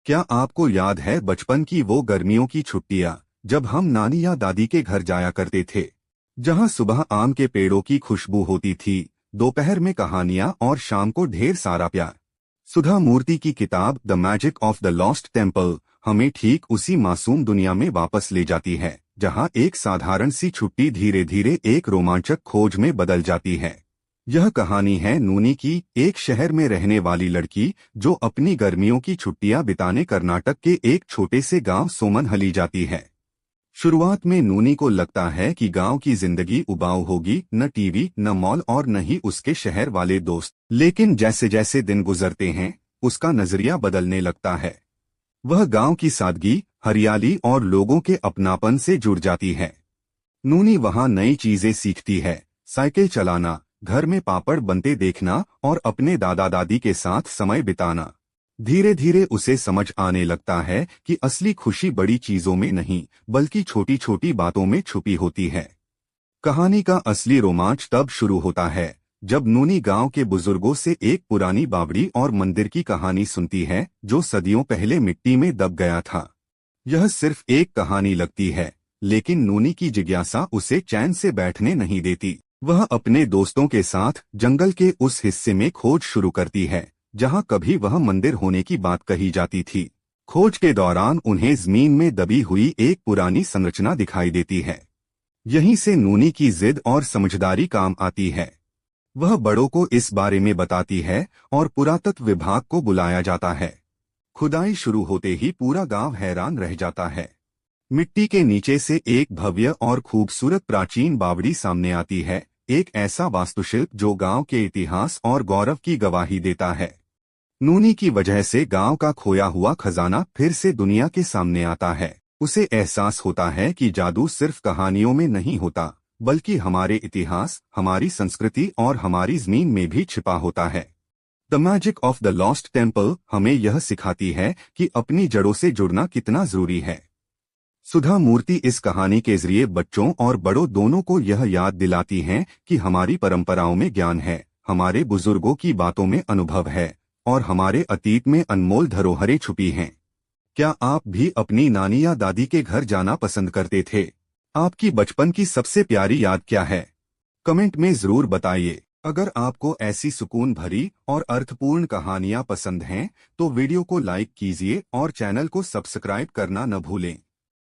क्या आपको याद है बचपन की वो गर्मियों की छुट्टियां, जब हम नानी या दादी के घर जाया करते थे, जहां सुबह आम के पेड़ों की खुशबू होती थी, दोपहर में कहानियां और शाम को ढेर सारा प्यार। सुधा मूर्ति की किताब the magic of the lost temple हमें ठीक उसी मासूम दुनिया में वापस ले जाती है, जहां एक साधारण सी छुट्टी धीरे धीरे एक रोमांचक खोज में बदल जाती है। यह कहानी है नूनी की, एक शहर में रहने वाली लड़की जो अपनी गर्मियों की छुट्टियां बिताने कर्नाटक के एक छोटे से गांव सोमनहली जाती है। शुरुआत में नूनी को लगता है कि गांव की जिंदगी उबाऊ होगी, न टीवी, न मॉल और न ही उसके शहर वाले दोस्त। लेकिन जैसे जैसे दिन गुजरते हैं, उसका नजरिया बदलने लगता है। वह गांव की सादगी, हरियाली और लोगों के अपनापन से जुड़ जाती है। नूनी वहां नई चीजें सीखती है, साइकिल चलाना, घर में पापड़ बनते देखना और अपने दादा दादी के साथ समय बिताना। धीरे धीरे उसे समझ आने लगता है कि असली खुशी बड़ी चीजों में नहीं, बल्कि छोटी छोटी बातों में छुपी होती है। कहानी का असली रोमांच तब शुरू होता है जब नूनी गांव के बुजुर्गों से एक पुरानी बावड़ी और मंदिर की कहानी सुनती है, जो सदियों पहले मिट्टी में दब गया था। यह सिर्फ एक कहानी लगती है, लेकिन नूनी की जिज्ञासा उसे चैन से बैठने नहीं देती। वह अपने दोस्तों के साथ जंगल के उस हिस्से में खोज शुरू करती है जहां कभी वह मंदिर होने की बात कही जाती थी। खोज के दौरान उन्हें जमीन में दबी हुई एक पुरानी संरचना दिखाई देती है। यहीं से नूनी की जिद और समझदारी काम आती है। वह बड़ों को इस बारे में बताती है और पुरातत्व विभाग को बुलाया जाता है। खुदाई शुरू होते ही पूरा गांव हैरान रह जाता है। मिट्टी के नीचे से एक भव्य और खूबसूरत प्राचीन बावड़ी सामने आती है, एक ऐसा वास्तुशिल्प जो गांव के इतिहास और गौरव की गवाही देता है। नूनी की वजह से गांव का खोया हुआ खजाना फिर से दुनिया के सामने आता है। उसे एहसास होता है कि जादू सिर्फ कहानियों में नहीं होता, बल्कि हमारे इतिहास, हमारी संस्कृति और हमारी जमीन में भी छिपा होता है। The magic of the lost temple हमें यह सिखाती है कि अपनी जड़ों से जुड़ना कितना जरूरी है। सुधा मूर्ति इस कहानी के जरिए बच्चों और बड़ों दोनों को यह याद दिलाती हैं कि हमारी परंपराओं में ज्ञान है, हमारे बुजुर्गों की बातों में अनुभव है और हमारे अतीत में अनमोल धरोहरें छुपी हैं। क्या आप भी अपनी नानी या दादी के घर जाना पसंद करते थे? आपकी बचपन की सबसे प्यारी याद क्या है? कमेंट में जरूर बताइए। अगर आपको ऐसी सुकून भरी और अर्थपूर्ण कहानियां पसंद हैं, तो वीडियो को लाइक कीजिए और चैनल को सब्सक्राइब करना न भूलें।